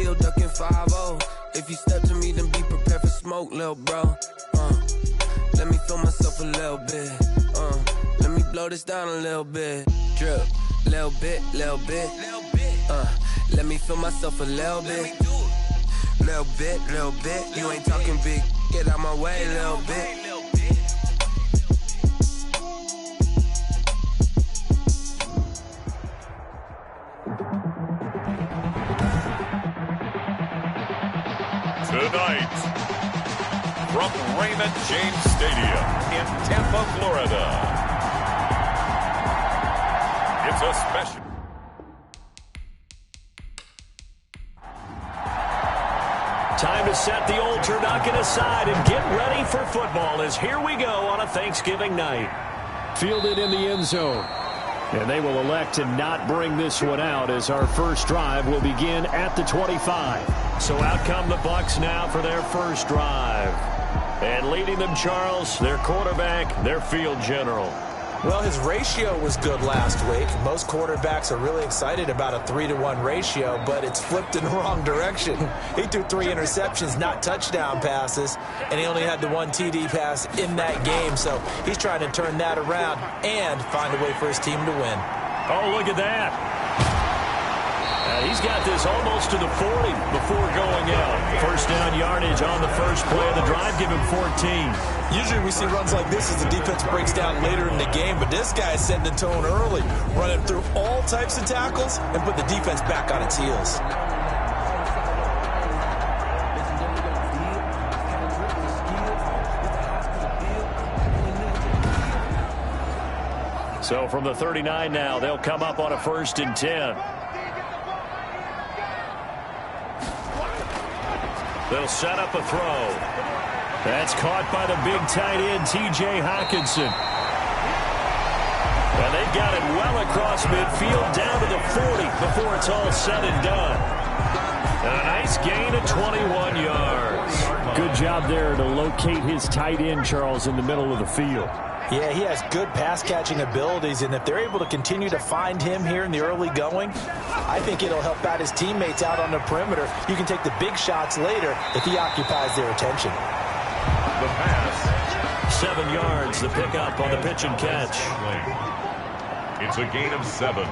your ducking 5-0. If you step to me, then be prepared for smoke, lil' bro. Let me feel myself a little bit. Let me blow this down a little bit. Drip, little bit, little bit. Let me feel myself a little bit. Little bit, little bit. You ain't talking big. Get out my way, little bit. Tonight, from Raymond James Stadium in Tampa, Florida, it's a special. Time to set the old turducken aside and get ready for football as here we go on a Thanksgiving night. Fielded in the end zone. And they will elect to not bring this one out as our first drive will begin at the 25. So out come the Bucs now for their first drive. And leading them, Charles, their quarterback, their field general. Well, his ratio was good last week. Most quarterbacks are really excited about a 3-to-1 ratio, but it's flipped in the wrong direction. He threw 3 interceptions, not touchdown passes, and he only had the 1 TD pass in that game. So he's trying to turn that around and find a way for his team to win. Oh, look at that. He's got this almost to the 40 before going out. First down yardage on the first play of the drive. Give him 14. Usually we see runs like this as the defense breaks down later in the game, but this guy is setting the tone early, running through all types of tackles and put the defense back on its heels. So from the 39 now, they'll come up on a 1st and 10. They'll set up a throw. That's caught by the big tight end, T.J. Hockenson. And they've got it well across midfield down to the 40 before it's all said and done. And a nice gain of 21 yards. Good job there to locate his tight end, Charles, in the middle of the field. Yeah, he has good pass-catching abilities, and if they're able to continue to find him here in the early going, I think it'll help out his teammates out on the perimeter. You can take the big shots later if he occupies their attention. The pass. 7 yards, the pickup on the pitch and catch. It's a gain of 7.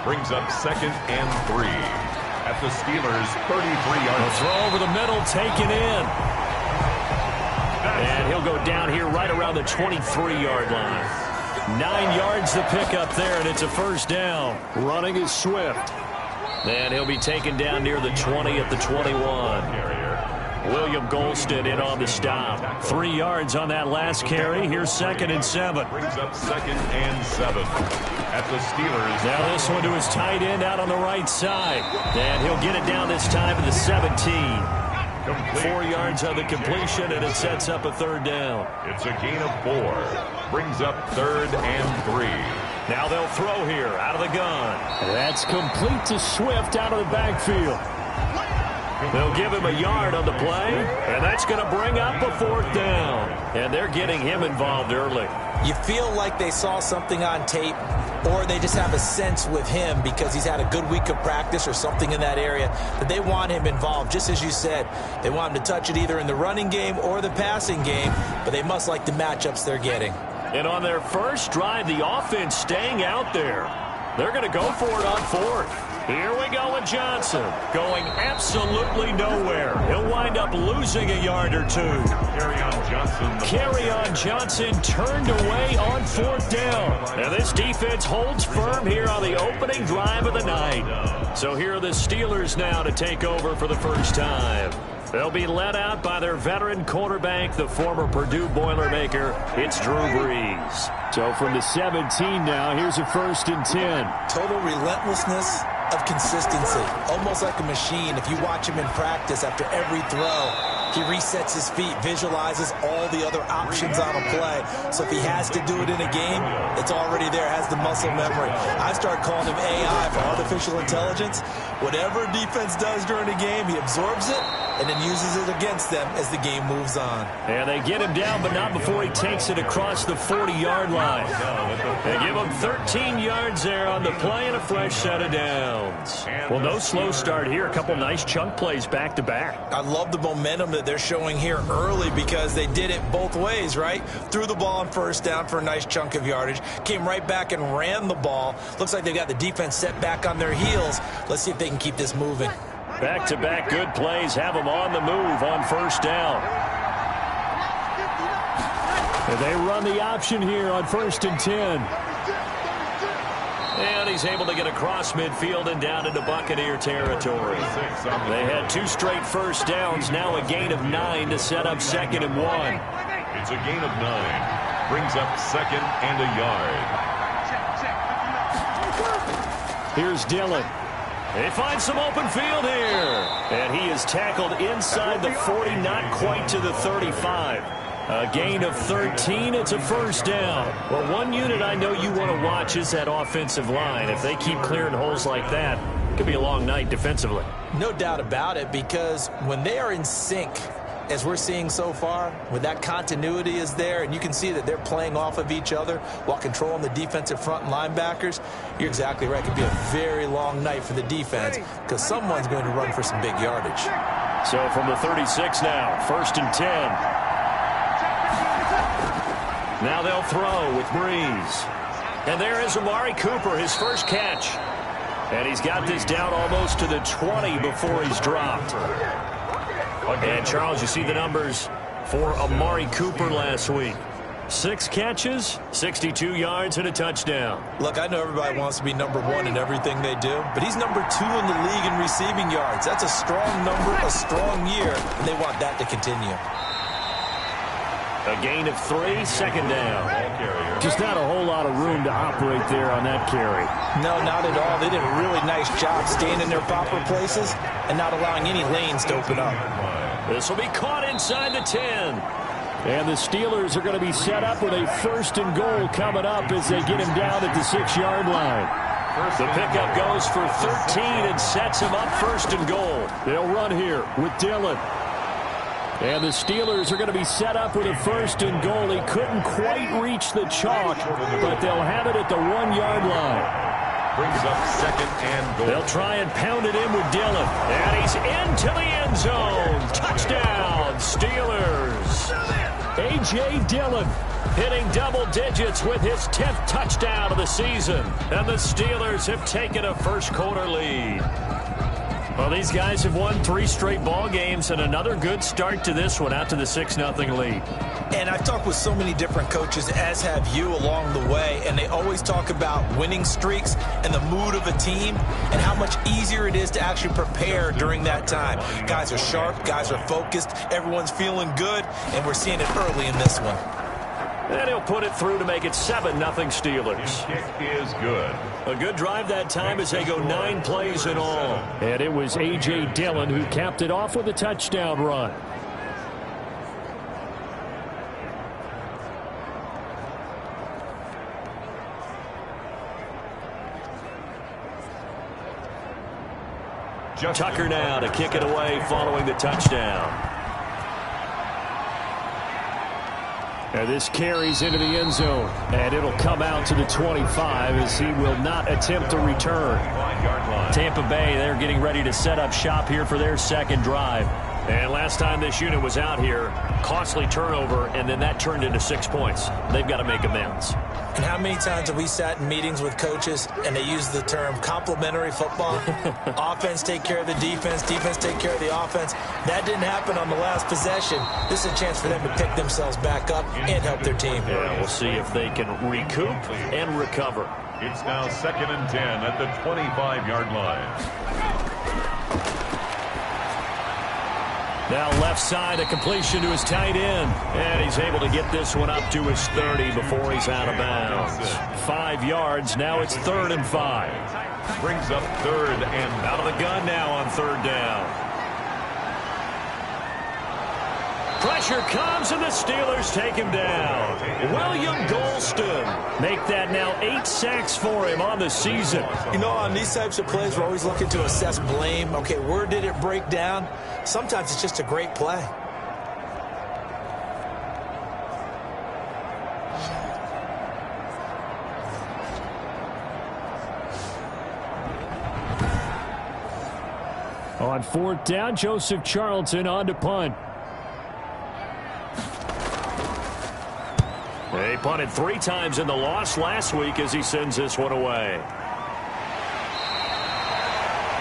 Brings up 2nd and 3. At the Steelers' 33 yards. A throw over the middle, taken in. And he'll go down here right around the 23-yard line. 9 yards the pickup there, and it's a first down. Running is Swift. And he'll be taken down near the 20 at the 21. William Golston in on the stop. 3 yards on that last carry. Here's 2nd and 7. Brings up 2nd and 7. At the Steelers. Now this one to his tight end out on the right side. And he'll get it down this time to the 17. 4 yards on the completion, and it sets up a 3rd down. It's a gain of 4. Brings up 3rd and 3. Now they'll throw here out of the gun. That's complete to Swift out of the backfield. They'll give him a yard on the play, and that's going to bring up a 4th down. And they're getting him involved early. You feel like they saw something on tape, or they just have a sense with him because he's had a good week of practice or something in that area that they want him involved. Just as you said, they want him to touch it either in the running game or the passing game, but they must like the matchups they're getting. And on their first drive, the offense staying out there. They're going to go for it on 4th. Here we go with Johnson, going absolutely nowhere. He'll wind up losing a yard or 2. Kerryon Johnson turned away on 4th down. And this defense holds firm here on the opening drive of the night. So here are the Steelers now to take over for the first time. They'll be led out by their veteran quarterback, the former Purdue Boilermaker. It's Drew Brees. So from the 17 now, here's a 1st and 10. Total relentlessness of consistency, almost like a machine. If you watch him in practice after every throw, he resets his feet, visualizes all the other options on a play. So if he has to do it in a game, it's already there, has the muscle memory. I start calling him AI for artificial intelligence. Whatever defense does during a game, he absorbs it and then uses it against them as the game moves on. And they get him down, but not before he takes it across the 40-yard line. They give him 13 yards there on the play and a fresh set of downs. Well, no slow start here. A couple nice chunk plays back-to-back. I love the momentum that they're showing here early because they did it both ways, right? Threw the ball on first down for a nice chunk of yardage, came right back and ran the ball. Looks like they've got the defense set back on their heels. Let's see if they can keep this moving. Back-to-back good plays have them on the move on first down. And they run the option here on 1st and 10. And he's able to get across midfield and down into Buccaneer territory. They had 2 straight first downs, now a gain of 9 to set up 2nd and 1. It's a gain of 9. Brings up 2nd and a yard. Here's Dillon. They find some open field here. And he is tackled inside the 40, not quite to the 35. A gain of 13. It's a first down. Well, one unit I know you want to watch is that offensive line. If they keep clearing holes like that, it could be a long night defensively. No doubt about it, because when they are in sync, as we're seeing so far, when that continuity is there and you can see that they're playing off of each other while controlling the defensive front and linebackers, you're exactly right. It could be a very long night for the defense because someone's going to run for some big yardage. So from the 36 now, 1st and 10. Now they'll throw with Breeze. And there is Amari Cooper, his first catch. And he's got this down almost to the 20 before he's dropped. And, Charles, you see the numbers for Amari Cooper last week. 6 catches, 62 yards, and a touchdown. Look, I know everybody wants to be number 1 in everything they do, but he's number 2 in the league in receiving yards. That's a strong number, a strong year, and they want that to continue. A gain of 3, 2nd down. Just not a whole lot of room to operate there on that carry. No, not at all. They did a really nice job staying in their proper places and not allowing any lanes to open up. This will be caught inside the 10. And the Steelers are going to be set up with a 1st and goal coming up as they get him down at the 6-yard line. The pickup goes for 13 and sets him up 1st and goal. They'll run here with Dillon. And the Steelers are going to be set up with a 1st and goal. He couldn't quite reach the chalk, but they'll have it at the 1-yard line. Brings up 2nd and goal. They'll try and pound it in with Dillon. And he's into the end zone. Touchdown, Steelers. A.J. Dillon hitting double digits with his 10th touchdown of the season. And the Steelers have taken a first-quarter lead. Well, these guys have won 3 straight ball games and another good start to this one out to the 6-0 lead. And I've talked with so many different coaches, as have you, along the way, and they always talk about winning streaks and the mood of a team and how much easier it is to actually prepare during that time. Guys are sharp, guys are focused, everyone's feeling good, and we're seeing it early in this one. And he'll put it through to make it 7-0 Steelers. Kick is good. A good drive that time as they go 9 plays in all. And it was A.J. Dillon who capped it off with a touchdown run. Tucker now to kick it away following the touchdown. And this carries into the end zone, and it'll come out to the 25 as he will not attempt to return. Tampa Bay, they're getting ready to set up shop here for their 2nd drive. And last time this unit was out here, costly turnover, and then that turned into 6 points. They've got to make amends. And how many times have we sat in meetings with coaches and they use the term complementary football? Offense take care of the defense, defense take care of the offense. That didn't happen on the last possession. This is a chance for them to pick themselves back up and help their team. Yeah, we'll see if they can recoup and recover. It's now 2nd and 10 at the 25-yard line. Now left side, a completion to his tight end. And he's able to get this one up to his 30 before he's out of bounds. 5 yards. Now it's 3rd and 5. Brings up 3rd and out of the gun now on 3rd down. Pressure comes, and the Steelers take him down. William Golston make that now 8 sacks for him on the season. You know, on these types of plays, we're always looking to assess blame. Okay, where did it break down? Sometimes it's just a great play. On 4th down, Joseph Charlton on to punt. He punted 3 times in the loss last week as he sends this one away.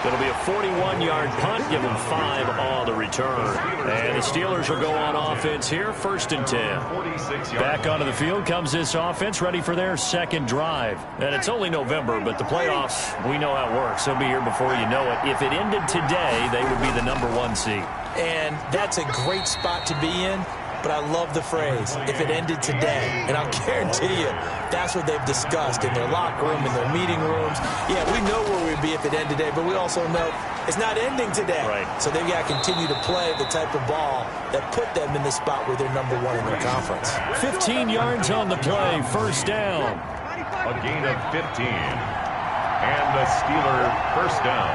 It'll be a 41-yard punt, give him 5 on the return. And the Steelers will go on offense here, 1st and 10. Back onto the field comes this offense, ready for their second drive. And it's only November, but the playoffs, we know how it works. They'll be here before you know it. If it ended today, they would be the #1 seed. And that's a great spot to be in. But I love the phrase, if it ended today. And I'll guarantee you, that's what they've discussed in their locker room, in their meeting rooms. Yeah, we know where we'd be if it ended today, but we also know it's not ending today. Right. So they've got to continue to play the type of ball that put them in the spot where they're #1 in their conference. 15 yards on the play, 1st down. A gain of 15. And the Steeler 1st down.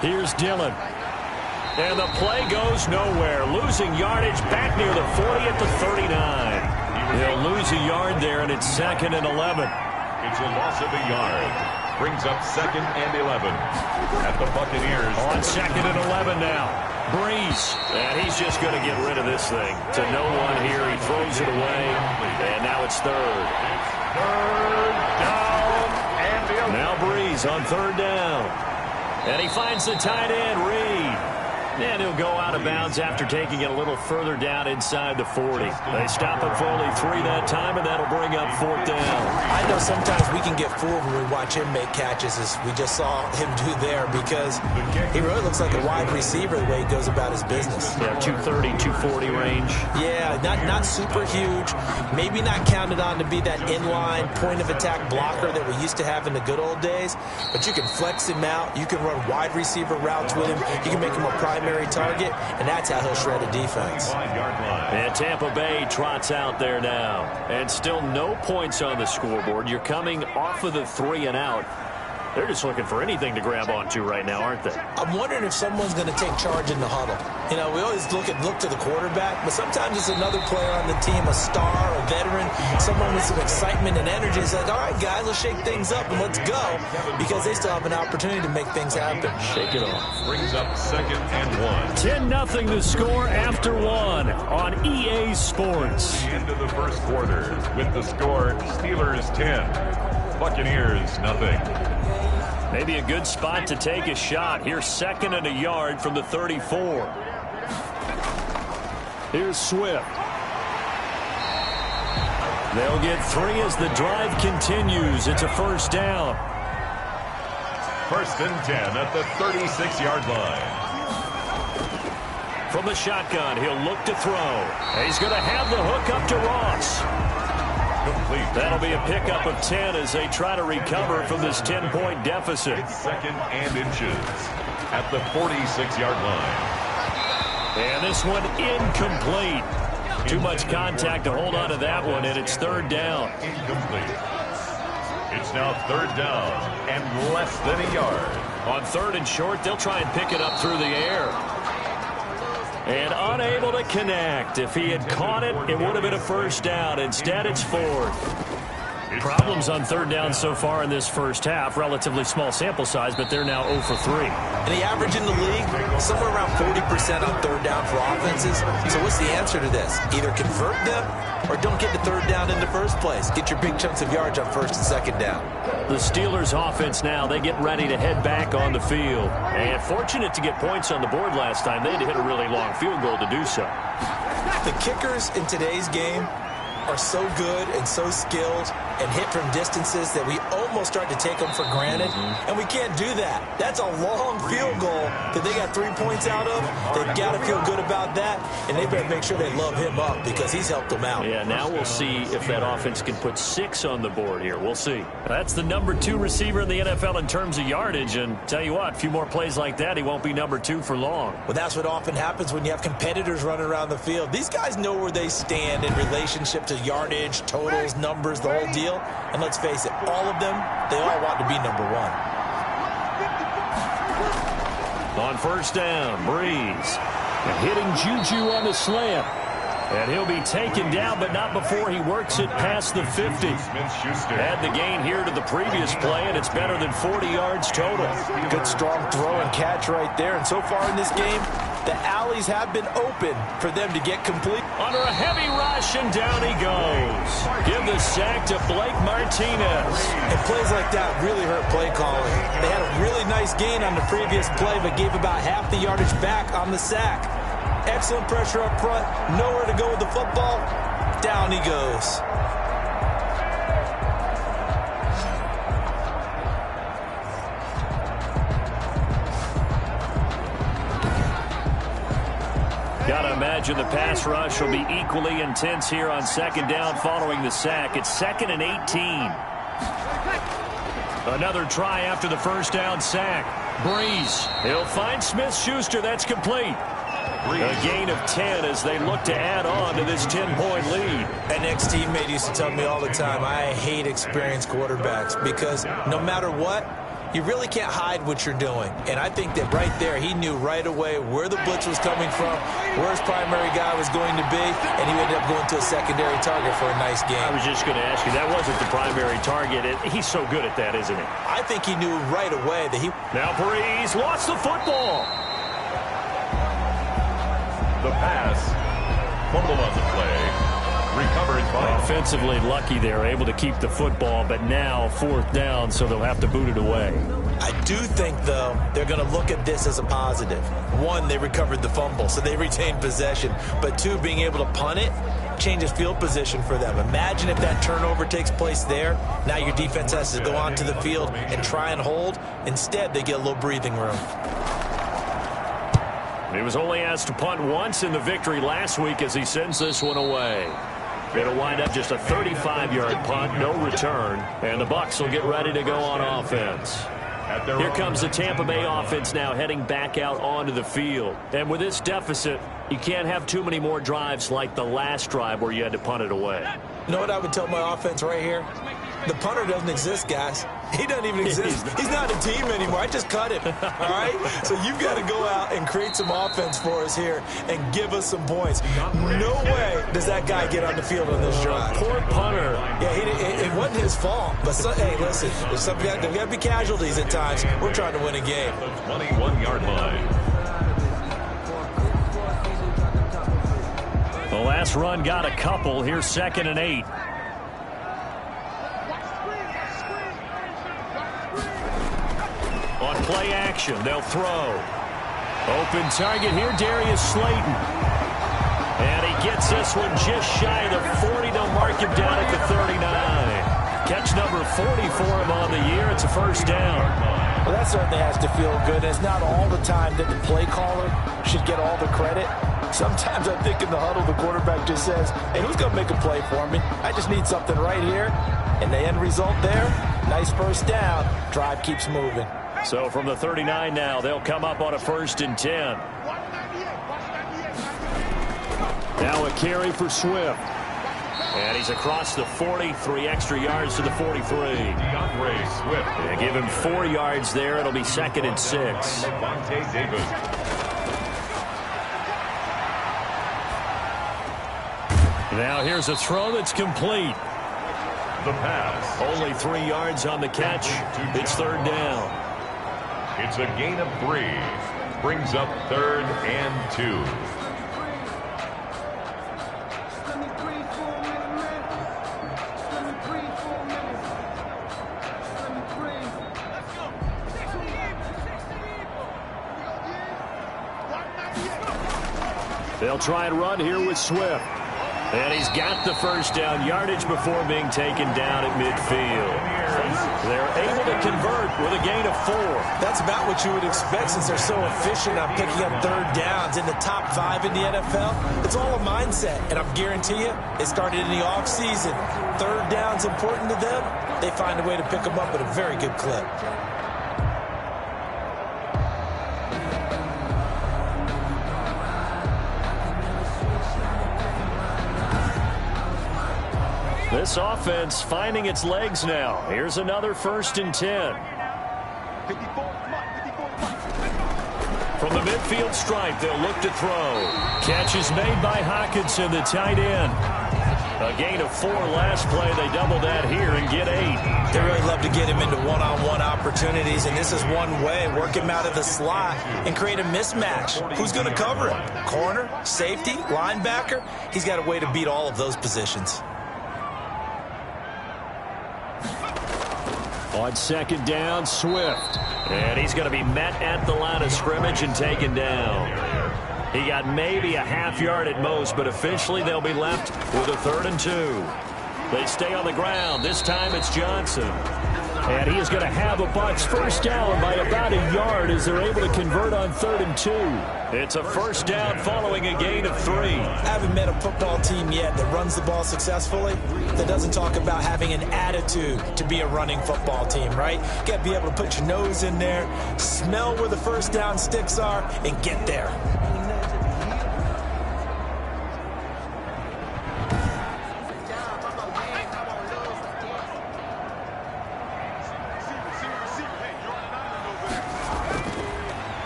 Here's Dillon. And the play goes nowhere. Losing yardage back near the 40 at the 39. He'll lose a yard there, and it's 2nd and 11. It's a loss of a yard. Brings up 2nd and 11 at the Buccaneers. On 2nd and 11 now. Breeze. And he's just going to get rid of this thing. To no one here. He throws it away. And now it's 3rd. 3rd down. And now Breeze on 3rd down. And he finds the tight end, Reed. And he'll go out of bounds after taking it a little further down inside the 40. They stop him for only 3 that time, and that'll bring up 4th down. I know sometimes we can get fooled when we watch him make catches, as we just saw him do there, because he really looks like a wide receiver the way he goes about his business. Yeah, 230, 240 range. Yeah, not super huge. Maybe not counted on to be that inline point-of-attack blocker that we used to have in the good old days, but you can flex him out. You can run wide receiver routes with him. You can make him a primary target, and that's how he'll shred a defense. And Tampa Bay trots out there now. And still no points on the scoreboard. You're coming off of the 3 and out. They're just looking for anything to grab onto right now, aren't they? I'm wondering if someone's going to take charge in the huddle. You know, we always look to the quarterback, but sometimes it's another player on the team, a star, a veteran, someone with some excitement and energy. It's like, all right, guys, let's shake things up and let's go, because they still have an opportunity to make things happen. Shake it off. brings up 2nd and 1. 10-0 the score after 1 on EA Sports. The end of the 1st quarter with the score Steelers 10, Buccaneers 0. Maybe a good spot to take a shot. Here's 2nd and a yard from the 34. Here's Swift. They'll get 3 as the drive continues. It's a 1st down. 1st and 10 at the 36-yard line. From the shotgun, he'll look to throw. He's going to have the hook up to Ross. Complete. That'll be a pickup of 10 as they try to recover from this 10-point deficit. It's 2nd and inches at the 46-yard line. And this one incomplete. Too much contact to hold on to that one, and it's 3rd down. Incomplete. It's now 3rd down and less than a yard. On 3rd and short, they'll try and pick it up through the air. And unable to connect. If he had caught it, it would have been a 1st down. Instead, it's 4th. Problems on 3rd down so far in this 1st half. Relatively small sample size, but they're now 0 for 3. And the average in the league, somewhere around 40% on 3rd down for offenses. So what's the answer to this? Either convert them or don't get to 3rd down in the first place. Get your big chunks of yards on 1st and 2nd down. The Steelers offense now, they get ready to head back on the field. And fortunate to get points on the board last time. They had to hit a really long field goal to do so. The kickers in today's game are so good and so skilled and hit from distances that we almost start to take them for granted, and we can't do that. That's a long field goal that they got 3 points out of. They've got to feel good about that, and they better make sure they love him up because he's helped them out. Yeah, now we'll see if that offense can put 6 on the board here. We'll see. That's the #2 receiver in the NFL in terms of yardage, and tell you what, a few more plays like that, he won't be #2 for long. Well, that's what often happens when you have competitors running around the field. These guys know where they stand in relationship to yardage, totals, numbers, the whole deal. And let's face it, all of them, they all want to be #1. On first down, Breeze. And hitting Juju on the slant. And he'll be taken down, but not before he works it past the 50. Add the gain here to the previous play, and it's better than 40 yards total. Good strong throw and catch right there. And so far in this game, the alleys have been open for them to get complete. Under a heavy rush, and down he goes. Give the sack to Blake Martinez. And plays like that really hurt play calling. They had a really nice gain on the previous play, but gave about half the yardage back on the sack. Excellent pressure up front. Nowhere to go with the football. Down he goes. Gotta imagine the pass rush will be equally intense here on second down following the sack. It's 2nd and 18. Another try after the first down sack. Breeze. He'll find Smith-Schuster. That's complete. A gain of 10 as they look to add on to this 10-point lead. An ex-teammate used to tell me all the time, I hate experienced quarterbacks because no matter what, you really can't hide what you're doing. And I think that right there, he knew right away where the blitz was coming from, where his primary guy was going to be, and he ended up going to a secondary target for a nice game. I was just going to ask you, that wasn't the primary target. He's so good at that, isn't he? I think he knew right away that he... Now Breeze lost the football. The pass. Fumble on the play. Recovered by... Offensively lucky they're able to keep the football, but now 4th down, so they'll have to boot it away. I do think, though, they're going to look at this as a positive. One, they recovered the fumble, so they retained possession. But two, being able to punt it changes field position for them. Imagine if that turnover takes place there. Now your defense has to go onto the field and try and hold. Instead, they get a little breathing room. He was only asked to punt once in the victory last week as he sends this one away. It'll wind up just a 35-yard punt, no return, and the Bucs will get ready to go on offense. Here comes the Tampa Bay offense now heading back out onto the field. And with this deficit, you can't have too many more drives like the last drive where you had to punt it away. You know what I would tell my offense right here? The punter doesn't exist, guys. He doesn't even exist. He's not a team anymore. I just cut him. All right? So you've got to go out and create some offense for us here and give us some points. No way does that guy get on the field on this drive. Poor punter. Yeah, it wasn't his fault. But, hey, listen, there's got to be casualties at times. We're trying to win a game. The 21-yard line. The last run got a couple. Here's 2nd and 8. On play action, they'll throw. Open target here, Darius Slayton. And he gets this one just shy of the 40. They'll mark him down at the 39. Catch number 40 for him on the year. It's a first down. Well, that certainly has to feel good. It's not all the time that the play caller should get all the credit. Sometimes I think in the huddle, the quarterback just says, hey, who's going to make a play for me? I just need something right here. And the end result there, nice first down. Drive keeps moving. So from the 39 now, they'll come up on a 1st and 10. Now a carry for Swift. And he's across the 40, 3 extra yards to the 43. DeAndre Swift. They give him 4 yards there. It'll be 2nd and 6. Devontae Davis. Now here's a throw that's complete. The pass. Only 3 yards on the catch. It's 3rd down. It's a gain of 3. Brings up 3rd and 2. They'll try and run here with Swift. And he's got the first down yardage before being taken down at midfield. They're able to convert with a gain of 4. That's about what you would expect since they're so efficient on picking up 3rd downs in the top 5 in the NFL. It's all a mindset, and I guarantee you, it started in the offseason. 3rd down's important to them. They find a way to pick them up at a very good clip. This offense finding its legs now. Here's another 1st and 10. From the midfield stripe, they'll look to throw. Catch is made by Hockenson, the tight end. A gain of 4 last play. They double that here and get 8. They really love to get him into one-on-one opportunities, and this is one way. Work him out of the slot and create a mismatch. Who's going to cover him? Corner, safety, linebacker? He's got a way to beat all of those positions. On second down, Swift. And he's going to be met at the line of scrimmage and taken down. He got maybe a half yard at most, but officially they'll be left with a 3rd and 2. They stay on the ground. This time it's Johnson. And he is going to have a Bucs first down by about a yard as they're able to convert on 3rd and 2. It's a first down following a gain of 3. I haven't met a football team yet that runs the ball successfully that doesn't talk about having an attitude to be a running football team, right? You got to be able to put your nose in there, smell where the first down sticks are, and get there.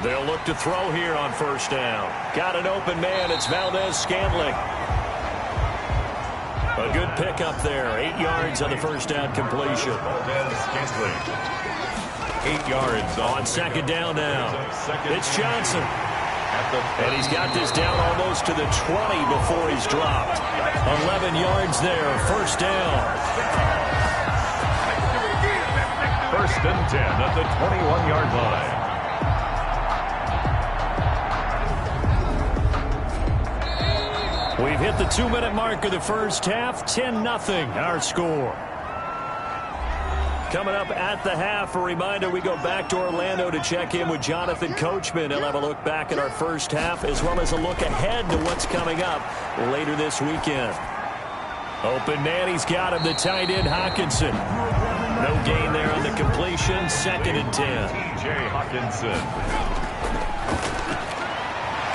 They'll look to throw here on first down. Got an open man. It's Valdez-Scantling. A good pickup there. 8 yards on the first down completion. Valdez-Scantling. 8 yards on second down now. It's Johnson. And he's got this down almost to the 20 before he's dropped. 11 yards there. First down. First and 10 at the 21-yard line. We've hit the 2-minute mark of the first half. 10-0 our score. Coming up at the half, a reminder, we go back to Orlando to check in with Jonathan Coachman. He'll have a look back at our first half as well as a look ahead to what's coming up later this weekend. Open man, he's got him, the tight end Hockenson. No gain there on the completion. 2nd and 10. T.J. Hockenson.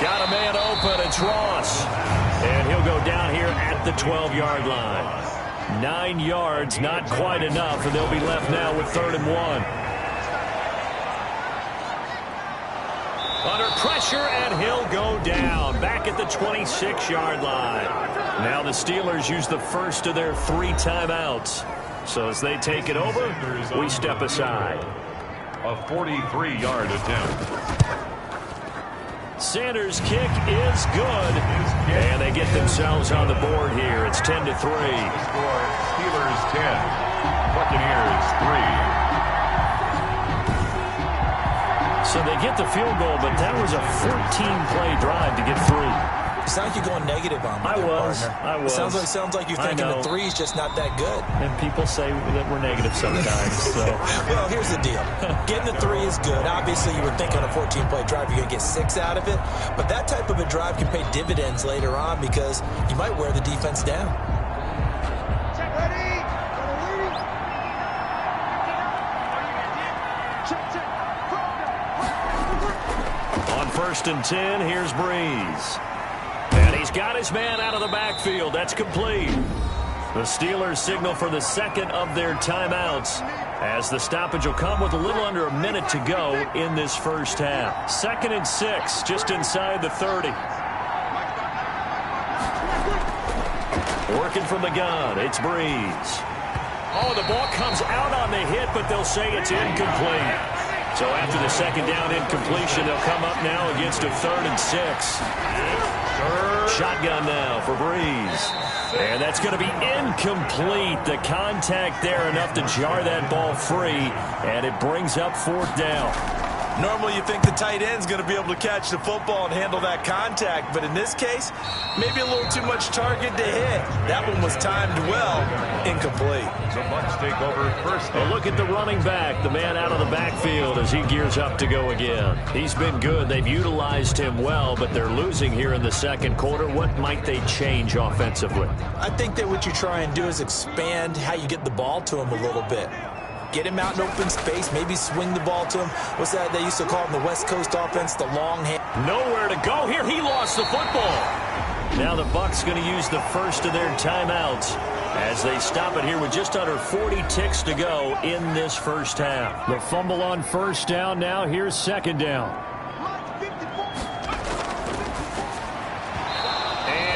Got a man open. It's Ross. And he'll go down here at the 12-yard line. 9 yards, not quite enough, and they'll be left now with 3rd and 1. Under pressure, and he'll go down. Back at the 26-yard line. Now the Steelers use the first of their 3 timeouts. So as they take it over, we step aside. A 43-yard attempt. Sanders' kick is good, and they get themselves on the board here. It's 10-3. Score, Steelers 10, Buccaneers 3. So they get the field goal, but that was a 14-play drive to get 3. It sounds like you're going negative on me, I was. It sounds like you're thinking the 3 is just not that good. And people say that we're negative sometimes. So. Well, here's the deal. Getting the 3 is good. Obviously, you would think on a 14-play drive you're going to get 6 out of it. But that type of a drive can pay dividends later on because you might wear the defense down. On 1st and 10, here's Breeze. And he's got his man out of the backfield. That's complete. The Steelers signal for the 2nd of their timeouts as the stoppage will come with a little under a minute to go in this first half. 2nd and 6, just inside the 30. Working from the gun, it's Breeze. Oh, the ball comes out on the hit, but they'll say it's incomplete. So after the 2nd down incompletion, they'll come up now against a 3rd and 6. Shotgun now for Breeze. And that's going to be incomplete. The contact there enough to jar that ball free. And it brings up 4th down. Normally you think the tight end's going to be able to catch the football and handle that contact. But in this case, maybe a little too much target to hit. That one was timed well. Incomplete. The Bucs take over first. A look at the running back, the man out of the backfield as he gears up to go again. He's been good. They've utilized him well, but they're losing here in the 2nd quarter. What might they change offensively? I think that what you try and do is expand how you get the ball to him a little bit. Get him out in open space, maybe swing the ball to him. What's that they used to call it in the West Coast offense, the long hand. Nowhere to go here. He lost the football. Now the Bucs going to use the first of their timeouts as they stop it here with just under 40 ticks to go in this first half. The fumble on first down now. Here's 2nd down.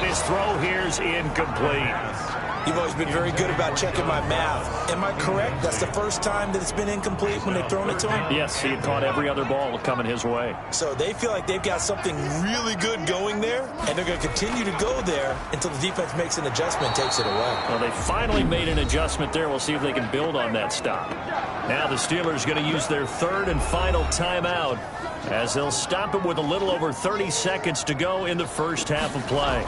his throw here's incomplete. You've always been very good about checking my math. Am I correct? That's the first time that it's been incomplete when they've thrown it to him? Yes, he had caught every other ball coming his way. So they feel like they've got something really good going there, and they're going to continue to go there until the defense makes an adjustment and takes it away. Well, they finally made an adjustment there. We'll see if they can build on that stop. Now the Steelers going to use their third and final timeout as they'll stop it with a little over 30 seconds to go in the first half of play.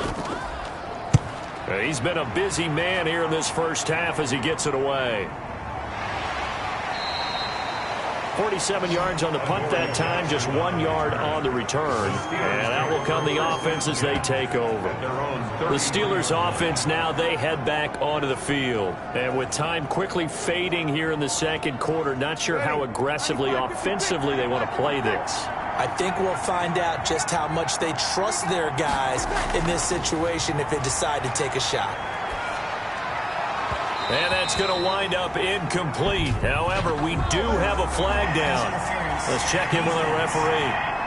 He's been a busy man here in this first half as he gets it away. 47 yards on the punt that time, just 1 yard on the return. And out will come the offense as they take over. The Steelers offense now, they head back onto the field. And with time quickly fading here in the second quarter, not sure how aggressively, offensively they want to play this. I think we'll find out just how much they trust their guys in this situation if they decide to take a shot. And that's going to wind up incomplete. However, we do have a flag down. Let's check in with our referee.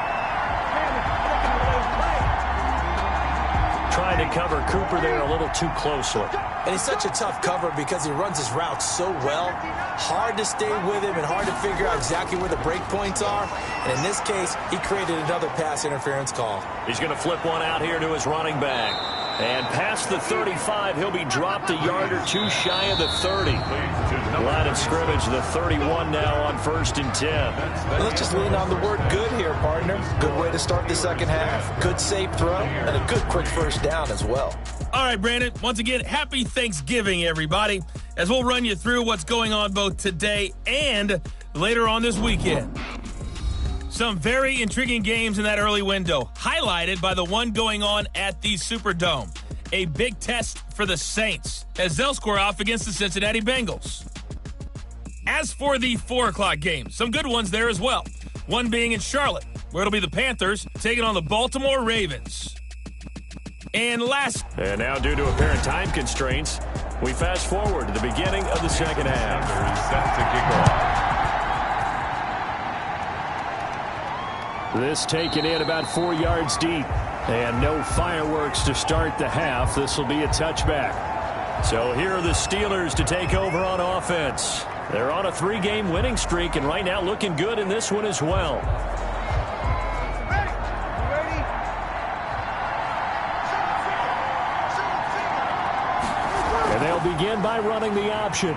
Trying to cover Cooper there a little too closely. And he's such a tough cover because he runs his routes so well. Hard to stay with him and hard to figure out exactly where the break points are. And in this case, he created another pass interference call. He's going to flip one out here to his running back. And past the 35, he'll be dropped a yard or two shy of the 30. Line of scrimmage, the 31 now on 1st and 10. Well, let's just lean on the word good here, partner. Good way to start the second half. Good safe throw and a good quick first down as well. All right, Brandon, once again, happy Thanksgiving, everybody, as we'll run you through what's going on both today and later on this weekend. Some very intriguing games in that early window, highlighted by the one going on at the Superdome. A big test for the Saints as they'll square off against the Cincinnati Bengals. As for the 4 o'clock game, some good ones there as well. One being in Charlotte, where it'll be the Panthers taking on the Baltimore Ravens. And now due to apparent time constraints, we fast forward to the beginning of the second half. Set to kick off. This taken in about 4 yards deep. And no fireworks to start the half. This will be a touchback. So here are the Steelers to take over on offense. They're on a 3-game winning streak and right now looking good in this one as well. And they'll begin by running the option.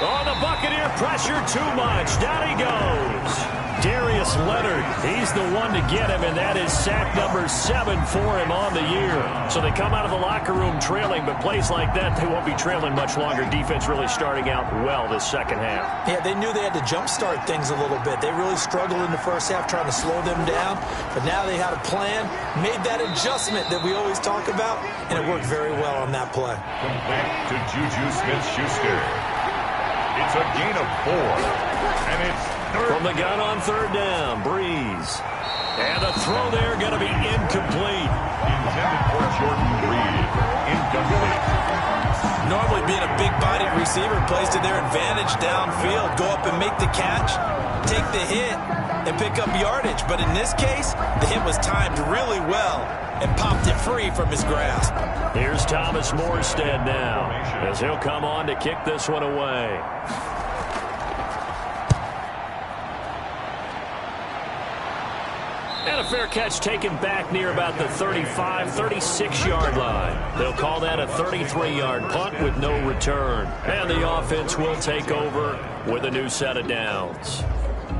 Oh, the Buccaneer pressure too much. Down he goes. Darius Leonard, he's the one to get him, and that is sack number 7 for him on the year. So they come out of the locker room trailing, but plays like that, they won't be trailing much longer. Defense really starting out well this second half. Yeah, they knew they had to jumpstart things a little bit. They really struggled in the first half trying to slow them down, but now they had a plan, made that adjustment that we always talk about, and it worked very well on that play. Back to Juju Smith-Schuster. It's a gain of 4, and it's from the gun on 3rd down, Breeze. And the throw there going to be incomplete. Intended for Jordan Reed. Incomplete. Normally being a big-bodied receiver plays to their advantage downfield. Go up and make the catch, take the hit, and pick up yardage. But in this case, the hit was timed really well and popped it free from his grasp. Here's Thomas Morstead now as he'll come on to kick this one away. And a fair catch taken back near about the 35, 36-yard line. They'll call that a 33-yard punt with no return. And the offense will take over with a new set of downs.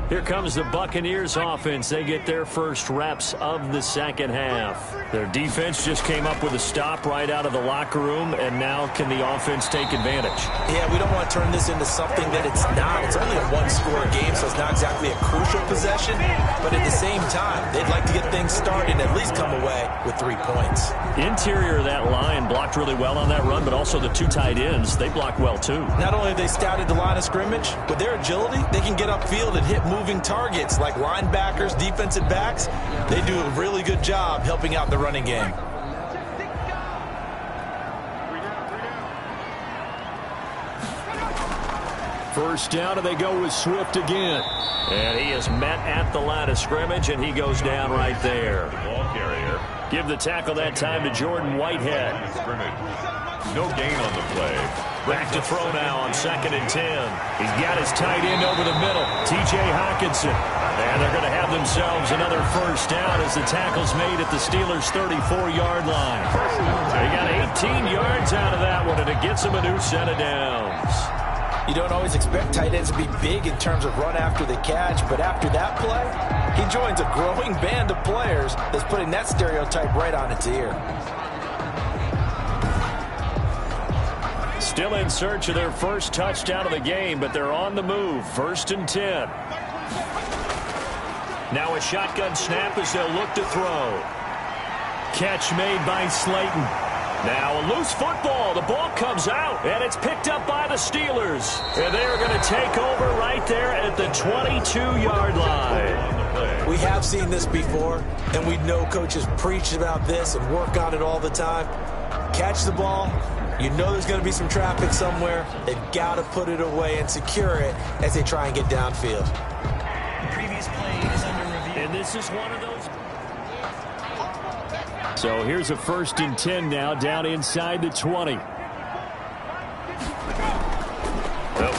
Here comes the Buccaneers offense. They get their first reps of the second half. Their defense just came up with a stop right out of the locker room, and now can the offense take advantage? Yeah, we don't want to turn this into something that it's not. It's only a one-score game, so it's not exactly a crucial possession. But at the same time, they'd like to get things started and at least come away with 3 points. Interior of that line blocked really well on that run, but also the 2 tight ends, they blocked well too. Not only have they scouted the line of scrimmage, with their agility, they can get upfield and hit moving targets like linebackers, defensive backs. They do a really good job helping out the running game. First down, and they go with Swift again. And he is met at the line of scrimmage, and he goes down right there. Ball carrier. Give the tackle that time to Jordan Whitehead. No gain on the play. Back to throw now on 2nd and 10. He's got his tight end over the middle, T.J. Hockenson. And they're going to have themselves another first down as the tackle's made at the Steelers' 34-yard line. They got 18 yards out of that one, and it gets them a new set of downs. You don't always expect tight ends to be big in terms of run after the catch, but after that play, he joins a growing band of players that's putting that stereotype right on its ear. Still in search of their first touchdown of the game, but they're on the move. 1st and 10. Now a shotgun snap as they'll look to throw. Catch made by Slayton. Now a loose football. The ball comes out, and it's picked up by the Steelers. And they're going to take over right there at the 22-yard line. We have seen this before, and we know coaches preach about this and work on it all the time. Catch the ball. You know there's going to be some traffic somewhere. They've got to put it away and secure it as they try and get downfield. The previous play is under review. And this is one of those. So here's a 1st and 10 now down inside the 20. They'll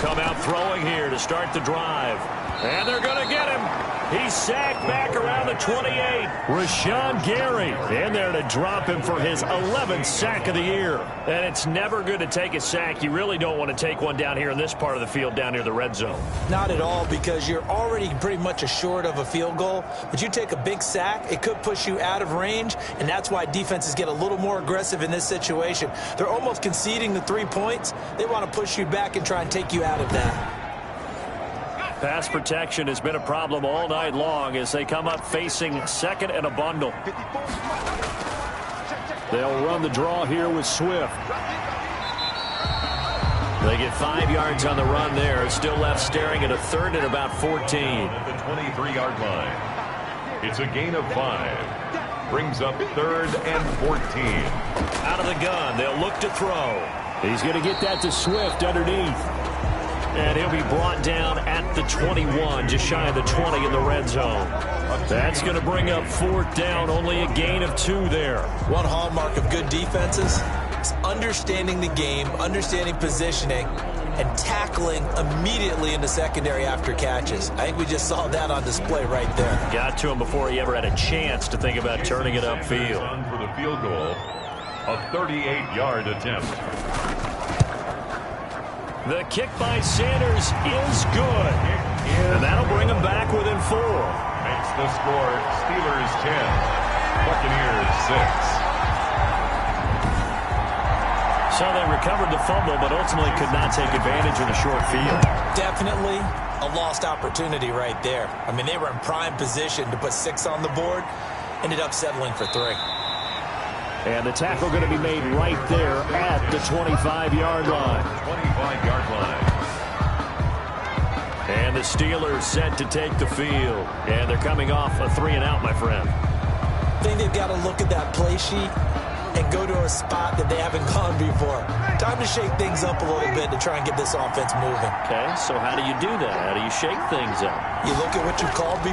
come out throwing here to start the drive. And they're going to get him. He's sacked back around the 28. Rashawn Gary in there to drop him for his 11th sack of the year. And it's never good to take a sack. You really don't want to take one down here in this part of the field down near the red zone. Not at all, because you're already pretty much assured of a field goal. But you take a big sack, it could push you out of range, and that's why defenses get a little more aggressive in this situation. They're almost conceding the 3 points. They want to push you back and try and take you out of that. Pass protection has been a problem all night long as they come up facing 2nd and a bundle. They'll run the draw here with Swift. They get 5 yards on the run there. Still left staring at a 3rd and about 14. At the 23-yard line. It's a gain of 5. Brings up 3rd and 14. Out of the gun. They'll look to throw. He's going to get that to Swift underneath. And he'll be brought down at the 21, just shy of the 20 in the red zone. That's going to bring up 4th down, only a gain of 2 there. One hallmark of good defenses is understanding the game, understanding positioning, and tackling immediately in the secondary after catches. I think we just saw that on display right there. Got to him before he ever had a chance to think about turning it upfield. For the field goal, a 38-yard attempt. The kick by Sanders is good. And that'll bring them back within 4. Makes the score Steelers 10, Buccaneers 6. So they recovered the fumble, but ultimately could not take advantage of the short field. Definitely a lost opportunity right there. I mean, they were in prime position to put 6 on the board, ended up settling for 3. And the tackle going to be made right there at the 25-yard line. 25-yard line. And the Steelers set to take the field. And they're coming off a 3-and-out, my friend. I think they've got to look at that play sheet and go to a spot that they haven't gone before. Time to shake things up a little bit to try and get this offense moving. Okay, so how do you do that? How do you shake things up? You look at what you called before.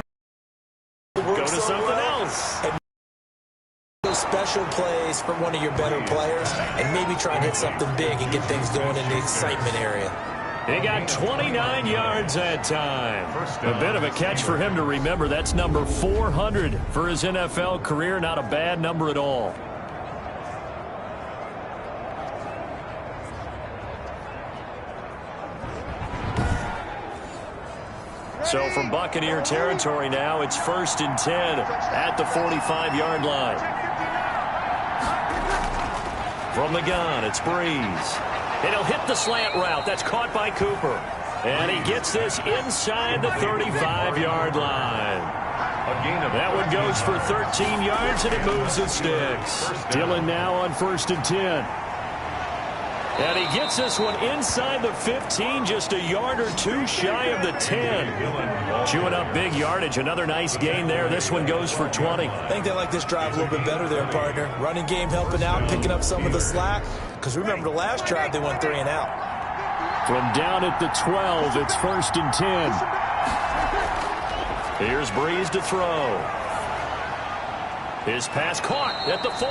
Go to something else. And special plays from one of your better players and maybe try and hit something big and get things going in the excitement area. He got 29 yards that time. A bit of a catch for him to remember. That's number 400 for his NFL career. Not a bad number at all. So from Buccaneer territory now, it's 1st and 10 at the 45-yard line. From the gun, it's Breeze. And he'll hit the slant route. That's caught by Cooper. And he gets this inside the 35-yard line. That one goes for 13 yards, and it moves the sticks. Dillon now on 1st and 10. And he gets this one inside the 15, just a yard or 2 shy of the 10. Chewing up big yardage. Another nice gain there. This one goes for 20. I think they like this drive a little bit better there, partner. Running game helping out, picking up some of the slack. Because remember the last drive, they went 3-and-out. From down at the 12, it's 1st and 10. Here's Breeze to throw. His pass caught at the 4.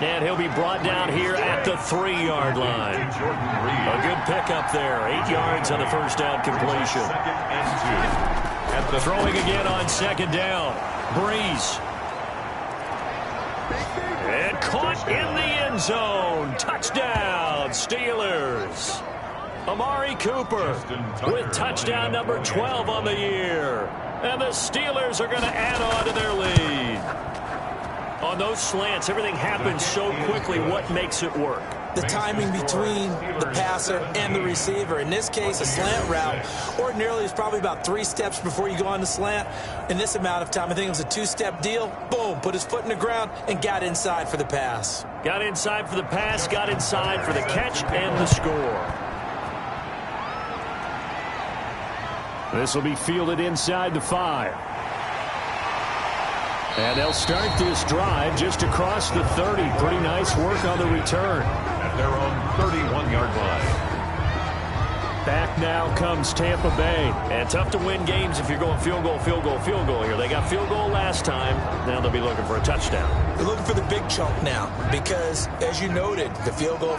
And he'll be brought down here at the 3-yard line. A good pickup there. 8 yards on the first down completion. Throwing again on 2nd down. Breeze. And caught in the end zone. Touchdown, Steelers. Amari Cooper with touchdown number 12 on the year. And the Steelers are going to add on to their lead. On those slants, everything happens so quickly. What makes it work? The timing between the passer and the receiver. In this case, a slant route ordinarily is probably about 3 steps before you go on the slant. In this amount of time, I think it was a 2-step deal. Boom, put his foot in the ground and got inside for the pass. Got inside for the pass, got inside for the catch and the score. This will be fielded inside the 5. And they'll start this drive just across the 30. Pretty nice work on the return. At their own 31-yard line. Back now comes Tampa Bay. And tough to win games if you're going field goal, field goal, field goal here. They got field goal last time. Now they'll be looking for a touchdown. They're looking for the big chunk now because, as you noted, the field goal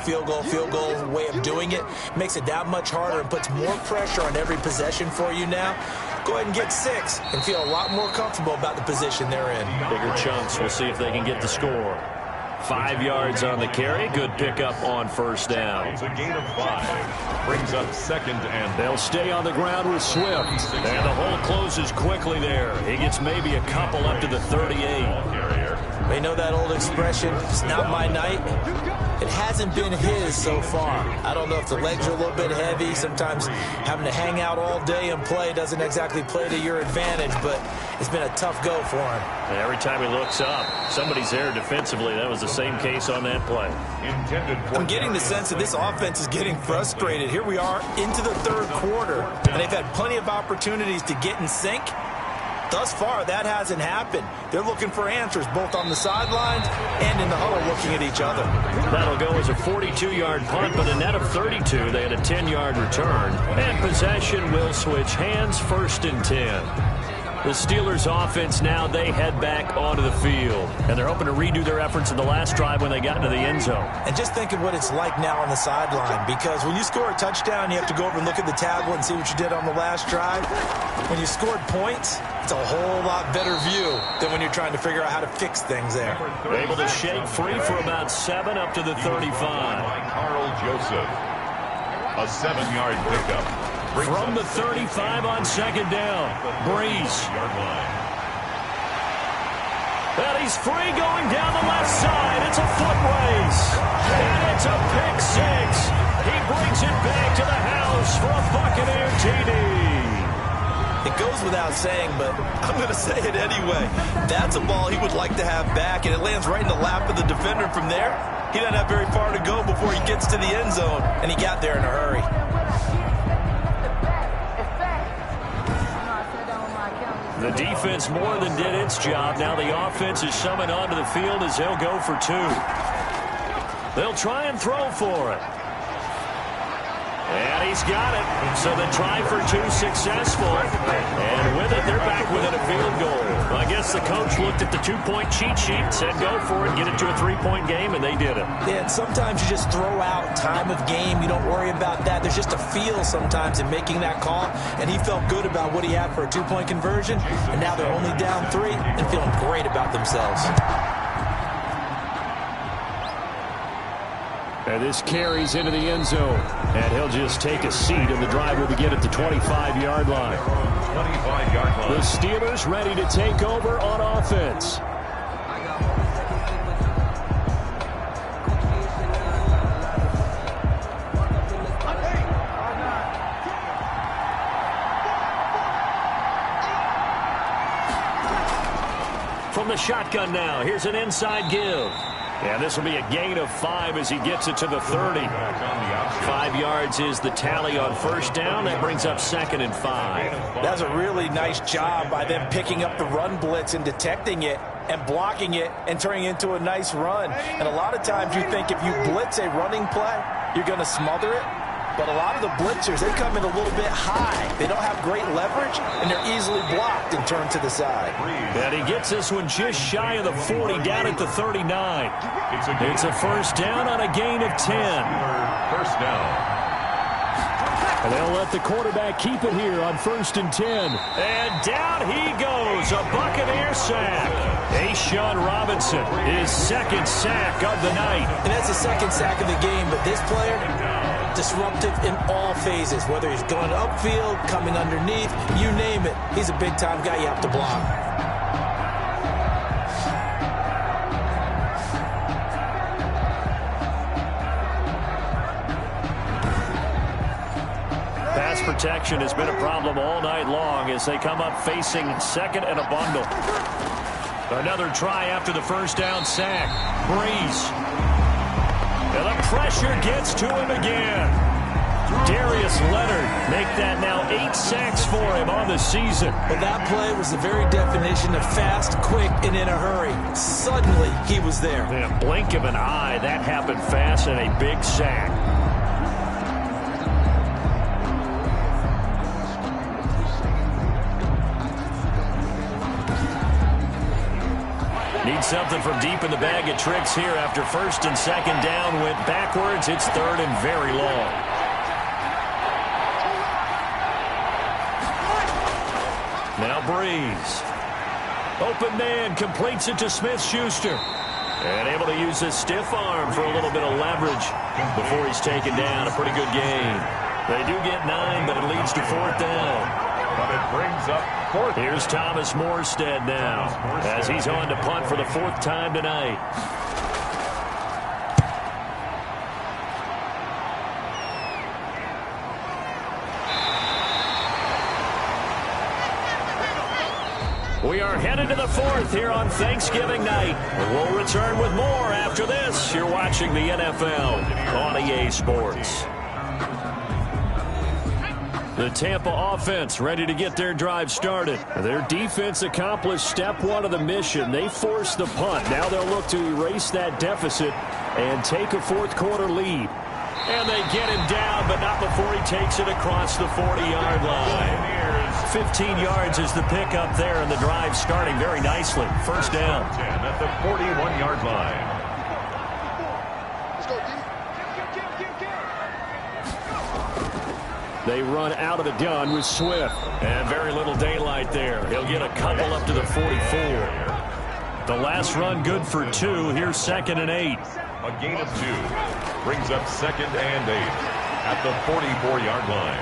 way of doing it makes it that much harder and puts more pressure on every possession for you now. Go ahead and get 6 and feel a lot more comfortable about the position they're in. Bigger chunks. We'll see if they can get the score. 5 yards on the carry. Good pickup on first down. It's a gain of 5. Brings up 2nd and... They'll stay on the ground with Swift. And the hole closes quickly there. He gets maybe a couple up to the 38. They know that old expression, it's not my night. It hasn't been his so far. I don't know if the legs are a little bit heavy. Sometimes having to hang out all day and play doesn't exactly play to your advantage, but it's been a tough go for him. And every time he looks up, somebody's there defensively. That was the same case on that play. I'm getting the sense that this offense is getting frustrated. Here we are into the 3rd quarter, and they've had plenty of opportunities to get in sync. Thus far, that hasn't happened. They're looking for answers both on the sidelines and in the huddle looking at each other. That'll go as a 42-yard punt, but a net of 32. They had a 10-yard return. And possession will switch hands, 1st and 10. The Steelers offense now, they head back onto the field. And they're hoping to redo their efforts in the last drive when they got into the end zone. And just think of what it's like now on the sideline, because when you score a touchdown, you have to go over and look at the tablet and see what you did on the last drive. When you scored points, it's a whole lot better view than when you're trying to figure out how to fix things there. Able to shake free for about 7 up to the 35. Carl Joseph. A 7-yard pickup. From the 35 on 2nd down. Breeze. And he's free going down the left side. It's a foot race. And it's a pick 6. He brings it back to the house for a Buccaneer TD. It goes without saying, but I'm going to say it anyway. That's a ball he would like to have back, and it lands right in the lap of the defender from there. He doesn't have very far to go before he gets to the end zone, and he got there in a hurry. The defense more than did its job. Now the offense is summoned onto the field as they'll go for 2. They'll try and throw for it. And he's got it. So the try for 2 successful. And with it, they're back within a field goal. Well, I guess the coach looked at the 2-point cheat sheet, said go for it, get it to a 3-point game, and they did it. Yeah, and sometimes you just throw out time of game. You don't worry about that. There's just a feel sometimes in making that call, and he felt good about what he had for a 2-point conversion, and now they're only down 3 and feeling great about themselves. And this carries into the end zone. And he'll just take a seat, and the drive will begin at the 25-yard line. 25-yard line. The Steelers ready to take over on offense. From the shotgun now, here's an inside give. And this will be a gain of 5 as he gets it to the 30. 5 yards is the tally on first down. That brings up 2nd and 5. That's a really nice job by them picking up the run blitz and detecting it and blocking it and turning it into a nice run. And a lot of times you think if you blitz a running play, you're going to smother it. but a lot of the blitzers, they come in a little bit high. They don't have great leverage, and they're easily blocked and turned to the side. And he gets this one just shy of the 40, down at the 39. It's a first down on a gain of 10. First down. And they'll let the quarterback keep it here on 1st and 10. And down he goes, a Buccaneer sack. A'Shawn Robinson, his second sack of the night. And that's the second sack of the game, but this player, disruptive in all phases, whether he's going upfield, coming underneath, you name it. He's a big-time guy you have to block. Pass protection has been a problem all night long as they come up facing second and a bundle. Another try after the first down sack. Breeze. And the pressure gets to him again. Darius Leonard make that now 8 sacks for him on the season. Well, that play was the very definition of fast, quick, and in a hurry. Suddenly, he was there. In a blink of an eye, that happened fast and a big sack. Need something from deep in the bag of tricks here after first and second down went backwards. It's third and very long. Now Breeze. Open man completes it to Smith-Schuster. And able to use his stiff arm for a little bit of leverage before he's taken down. A pretty good gain. They do get 9, but it leads to 4th down. But it brings up 4th. Here's Thomas Morstead now as he's on to punt for the 4th time tonight. We are headed to the 4th here on Thanksgiving night. We'll return with more after this. You're watching the NFL on EA Sports. The Tampa offense ready to get their drive started. Their defense accomplished step 1 of the mission. They forced the punt. Now they'll look to erase that deficit and take a 4th quarter lead. And they get him down, but not before he takes it across the 40-yard line. 15 yards is the pickup there, and the drive starting very nicely. First down. 10 at the 41-yard line. They run out of the gun with Swift. And very little daylight there. He'll get a couple up to the 44. The last run good for 2. Here's 2nd and 8. A gain of 2. Brings up 2nd and 8 at the 44-yard line.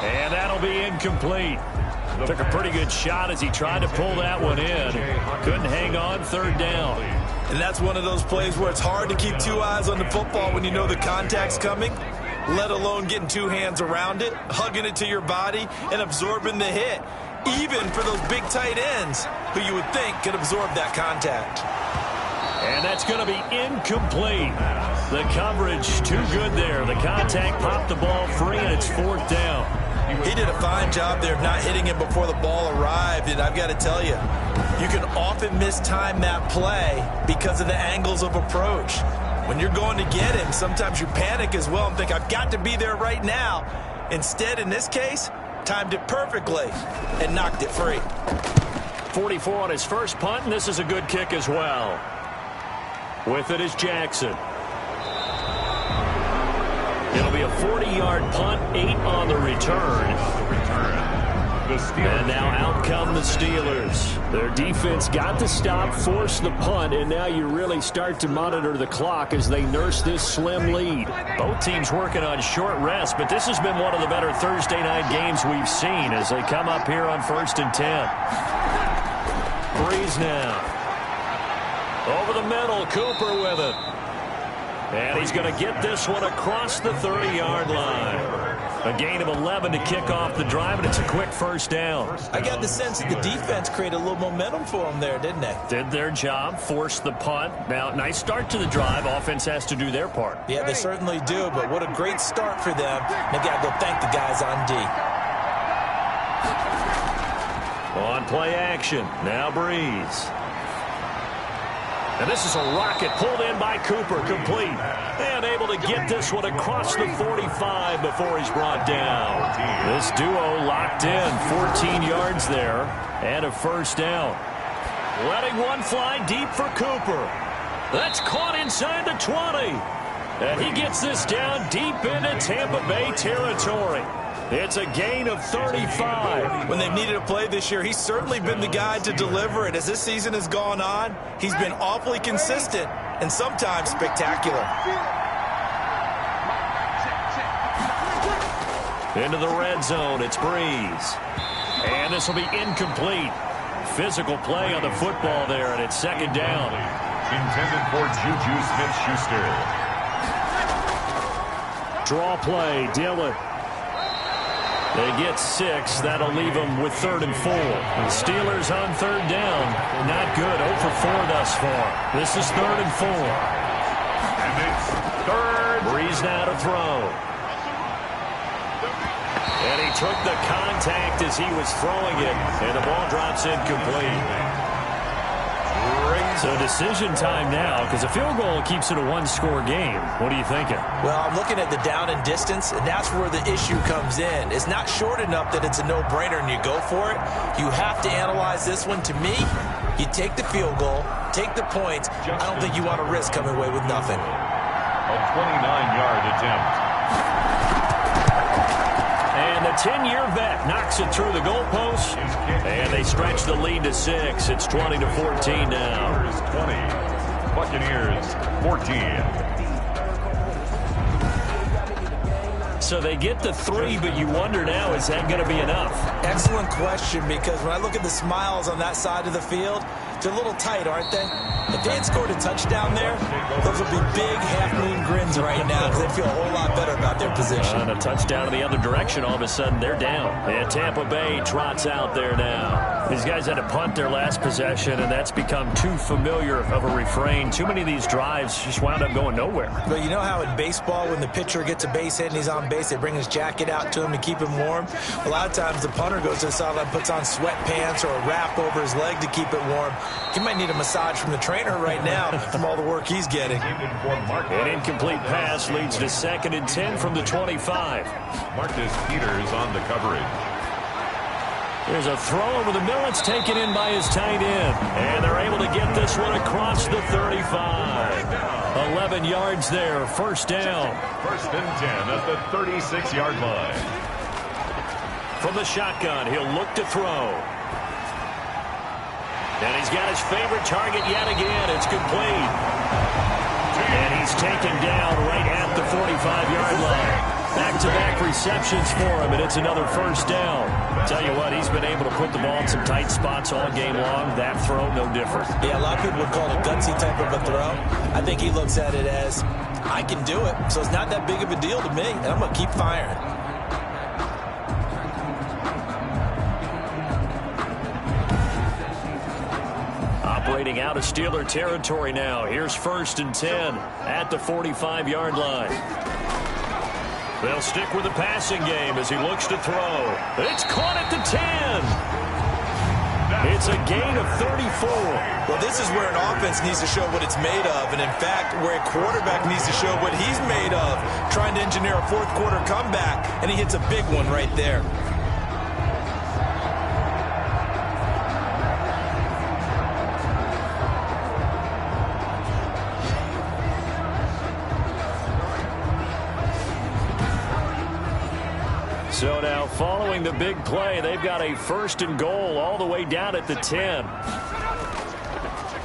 And that'll be incomplete. Took a pretty good shot as he tried to pull that one in. Couldn't hang on. 3rd down. And that's one of those plays where it's hard to keep 2 eyes on the football when you know the contact's coming, let alone getting 2 hands around it, hugging it to your body, and absorbing the hit, even for those big tight ends who you would think could absorb that contact. And that's going to be incomplete. The coverage too good there. The contact popped the ball free, and it's 4th down. He did a fine job there of not hitting him before the ball arrived, and I've got to tell you, you can often mistime that play because of the angles of approach. When you're going to get him, sometimes you panic as well and think, I've got to be there right now. Instead, in this case, timed it perfectly and knocked it free. 44 on his first punt, and this is a good kick as well. With it is Jackson. It'll be a 40-yard punt, 8 on the return. And now out come the Steelers. Their defense got the stop, forced the punt, and now you really start to monitor the clock as they nurse this slim lead. Both teams working on short rest, but this has been one of the better Thursday night games we've seen as they come up here on 1st and 10. Breeze now. Over the middle, Cooper with it. And he's going to get this one across the 30-yard line. A gain of 11 to kick off the drive, and it's a quick first down. I got the sense that the defense created a little momentum for them there, didn't they? Did their job, forced the punt. Now, nice start to the drive. Offense has to do their part. Yeah, they certainly do, but what a great start for them. They got to go thank the guys on D. On play action, now Breeze. And this is a rocket pulled in by Cooper, complete. And able to get this one across the 45 before he's brought down. This duo locked in, 14 yards there, and a first down. Letting one fly deep for Cooper. That's caught inside the 20. And he gets this down deep into Tampa Bay territory. It's a gain of 35. When they've needed a play this year, he's certainly been the guy to deliver it. As this season has gone on, he's been awfully consistent and sometimes spectacular. Into the red zone, it's Breeze. And this will be incomplete. Physical play on the football there, and it's second down. Intended for Juju Smith-Schuster. Draw play, Dillon. They get 6. That'll leave them with 3rd and 4. The Steelers on 3rd down. Not good. 0 for 4 thus far. This is 3rd and 4. And it's 3rd. Breeze now to throw. And he took the contact as he was throwing it. And the ball drops incomplete. So decision time now, because a field goal keeps it a one-score game. What are you thinking? Well, I'm looking at the down and distance, and that's where the issue comes in. It's not short enough that it's a no-brainer and you go for it. You have to analyze this one. To me, you take the field goal, take the points. I don't think you want to risk coming away with nothing. A 29-yard attempt. And the 10-year vet knocks it through the goalpost. And they stretch the lead to 6. It's 20-14 now. 20. Buccaneers 14. So they get the 3, but you wonder now, is that going to be enough? Excellent question, because when I look at the smiles on that side of the field, they're a little tight, aren't they? If they had scored a touchdown there, those would be big half-moon grins right now because they feel a whole lot better about their position. And a touchdown in the other direction, all of a sudden they're down. And Tampa Bay trots out there now. These guys had to punt their last possession, and that's become too familiar of a refrain. Too many of these drives just wound up going nowhere. But you know how in baseball, when the pitcher gets a base hit and he's on base, they bring his jacket out to him to keep him warm? A lot of times the punter goes to the sideline, puts on sweatpants or a wrap over his leg to keep it warm. He might need a massage from the trainer right now from all the work he's getting. An incomplete pass leads to 2nd and 10 from the 25. Marcus Peters on the coverage. There's a throw over the middle. It's taken in by his tight end. And they're able to get this one across the 35. 11 yards there. First down. 1st and 10 at the 36-yard line. From the shotgun, he'll look to throw. And he's got his favorite target yet again. It's complete. And he's taken down right at the 45-yard line. Back-to-back receptions for him, and it's another first down. Tell you what, he's been able to put the ball in some tight spots all game long. That throw, no different. Yeah, a lot of people would call it a gutsy type of a throw. I think he looks at it as, I can do it, so it's not that big of a deal to me, and I'm going to keep firing. Operating out of Steeler territory now. Here's 1st and 10 at the 45-yard line. They'll stick with the passing game as he looks to throw. It's caught at the 10. It's a gain of 34. Well, this is where an offense needs to show what it's made of, and in fact, where a quarterback needs to show what he's made of, trying to engineer a fourth-quarter comeback, and he hits a big one right there. So now following the big play, they've got a 1st and goal all the way down at the 10.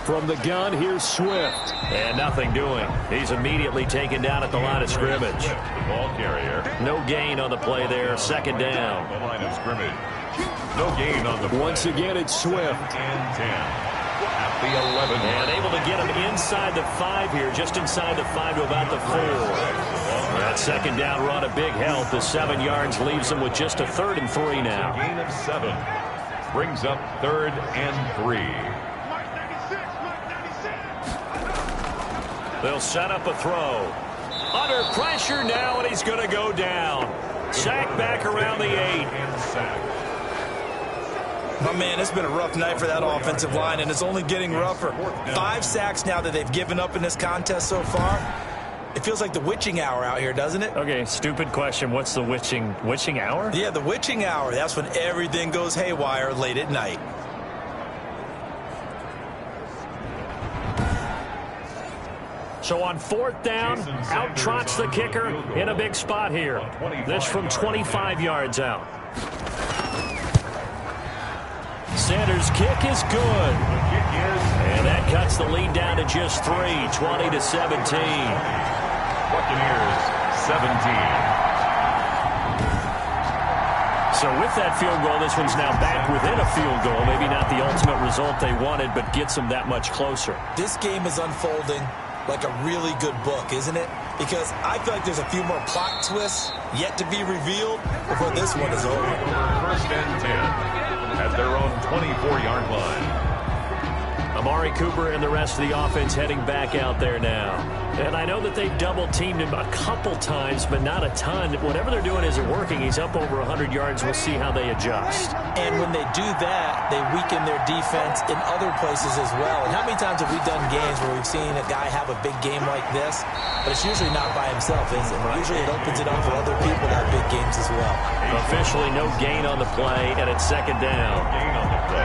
From the gun, here's Swift. And nothing doing. He's immediately taken down at the line of scrimmage. The ball carrier. No gain on the play there. 2nd down. The line of scrimmage. No gain on the play. Once again, it's Swift. And 10 at the 11. And able to get him inside the 5 here, just inside the 5 to about the 4. That 2nd down run a big help. The 7 yards leaves him with just a 3rd and 3 now. Gain of 7 brings up 3rd and 3. They'll set up a throw. Under pressure now, and he's going to go down. Sack back around the 8. And sack. Oh, man, it's been a rough night for that offensive line, and it's only getting rougher. 5 sacks now that they've given up in this contest so far. It feels like the witching hour out here, doesn't it? Okay, stupid question. What's the witching hour? Yeah, the witching hour. That's when everything goes haywire late at night. So on 4th down, out trots the kicker in a big spot here. This from 25 yards out. Sanders' kick is good. And that cuts the lead down to just 3, 20-17. Buccaneers 17. So with that field goal, this one's now back within a field goal. Maybe not the ultimate result they wanted, but gets them that much closer. This game is unfolding like a really good book, isn't it? Because I feel like there's a few more plot twists yet to be revealed before this one is over. 1st and 10 at their own 24-yard line. Amari Cooper and the rest of the offense heading back out there now. And I know that they've double-teamed him a couple times, but not a ton. Whatever they're doing isn't working. He's up over 100 yards. We'll see how they adjust. And when they do that, they weaken their defense in other places as well. And how many times have we done games where we've seen a guy have a big game like this, but it's usually not by himself, is it? Usually it opens it up for other people to have big games as well. Officially no gain on the play, and it's 2nd down.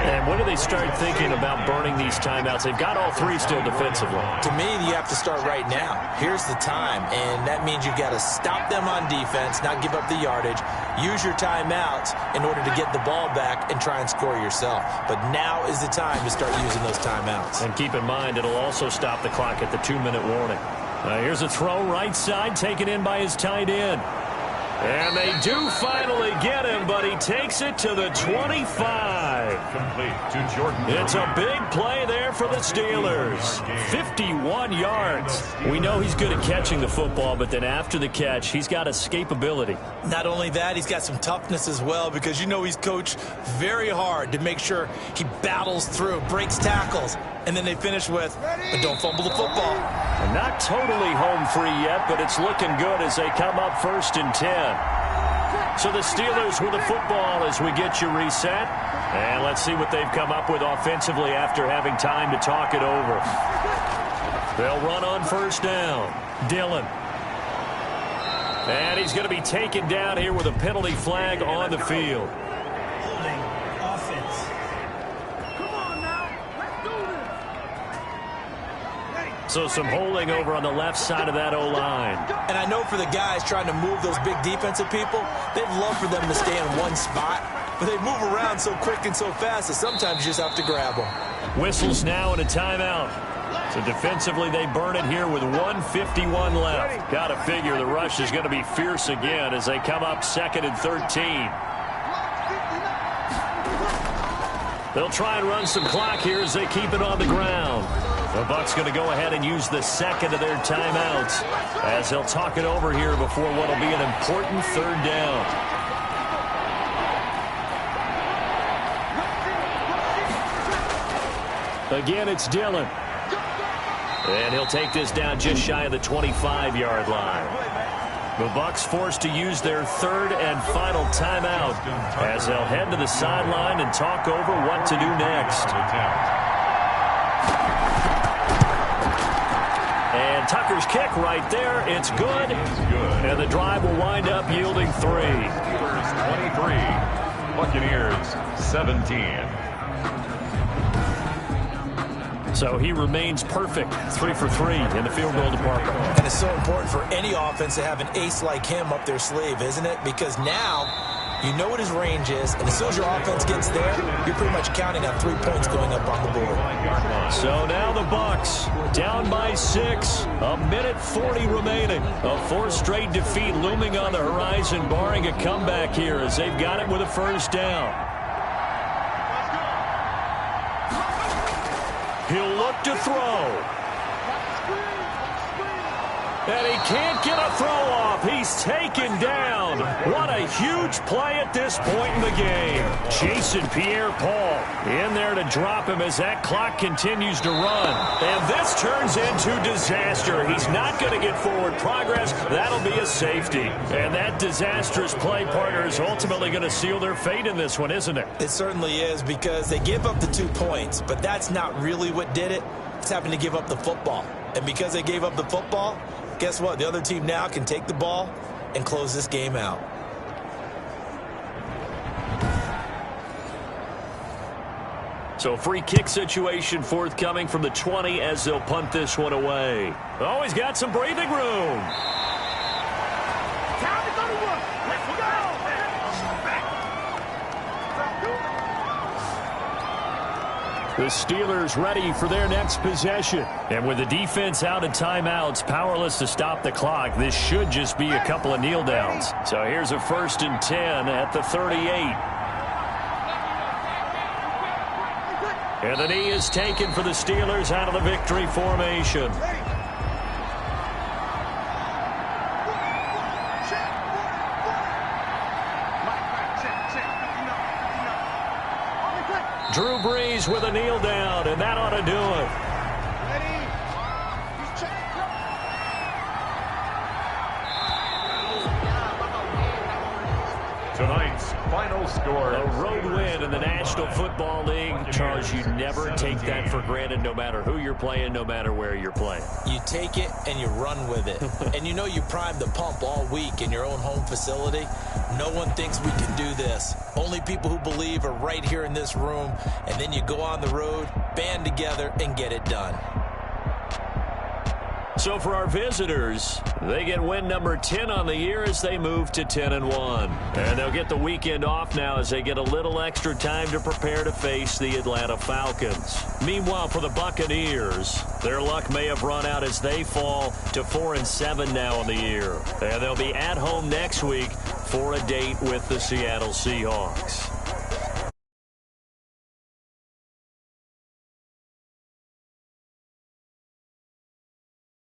And when do they start thinking about burning these timeouts? They've got all 3 still defensively. To me, you have to start right now. Here's the time, and that means you've got to stop them on defense, not give up the yardage, use your timeouts in order to get the ball back and try and score yourself. But now is the time to start using those timeouts. And keep in mind, it'll also stop the clock at the 2-minute warning. Here's a throw right side, taken in by his tight end. And they do finally get him, but he takes it to the 25. Complete to Jordan. It's a big play there for the Steelers. 51 yards. We know he's good at catching the football, but then after the catch, he's got escapability. Not only that, he's got some toughness as well, because you know he's coached very hard to make sure he battles through, breaks tackles, and then they finish with, but don't fumble the football. And not totally home free yet, but it's looking good as they come up 1st and 10. So the Steelers with the football as we get you reset. And let's see what they've come up with offensively after having time to talk it over. They'll run on 1st down. Dillon. And he's going to be taken down here with a penalty flag on the field. Holding offense. So some holding over on the left side of that O-line. And I know for the guys trying to move those big defensive people, they'd love for them to stay in one spot, but they move around so quick and so fast that sometimes you just have to grab them. Whistles now and a timeout. So defensively they burn it here with 1:51 left. Got to figure the rush is going to be fierce again as they come up 2nd and 13. They'll try and run some clock here as they keep it on the ground. The Bucs going to go ahead and use the 2nd of their timeouts as they'll talk it over here before what will be an important 3rd down. Again, it's Dillon. And he'll take this down just shy of the 25-yard line. The Bucs forced to use their 3rd and final timeout as they'll head to the sideline and talk over what to do next. And Tucker's kick right there. It's good. And the drive will wind up yielding 3. 23. Buccaneers 17. So he remains perfect. 3 for 3 in the field goal department. And it's so important for any offense to have an ace like him up their sleeve, isn't it? Because now you know what his range is, and as soon as your offense gets there, you're pretty much counting on 3 points going up on the board. So now the Bucs down by 6. A minute 40 remaining. A 4th straight defeat looming on the horizon, barring a comeback here as they've got it with a 1st down. He'll look to throw. And he can't get a throw off. He's taken down. What a huge play at this point in the game. Jason Pierre-Paul in there to drop him as that clock continues to run. And this turns into disaster. He's not going to get forward progress. That'll be a safety. And that disastrous play, partner, is ultimately going to seal their fate in this one, isn't it? It certainly is, because they gave up the 2 points, but that's not really what did it. It's happened to give up the football. And because they gave up the football, guess what? The other team now can take the ball and close this game out. So free kick situation forthcoming from the 20 as they'll punt this one away. Oh, he's got some breathing room. Time to go to work. Let's go. The Steelers ready for their next possession. And with the defense out of timeouts, powerless to stop the clock, this should just be a couple of kneel downs. So here's a 1st and 10 at the 38. And the knee is taken for the Steelers out of the victory formation. Drew Brees with a kneel down, and that ought to do it. Tonight's final score. A road win in the National Football League. Charles, you never take that for granted no matter who you're playing, no matter where you're playing. You take it and you run with it. And you know you primed the pump all week in your own home facility. No one thinks we can do this. Only people who believe are right here in this room. And then you go on the road, band together, and get it done. So for our visitors, they get win number 10 on the year as they move to 10-1. And they'll get the weekend off now as they get a little extra time to prepare to face the Atlanta Falcons. Meanwhile, for the Buccaneers, their luck may have run out as they fall to 4-7 now on the year. And they'll be at home next week for a date with the Seattle Seahawks.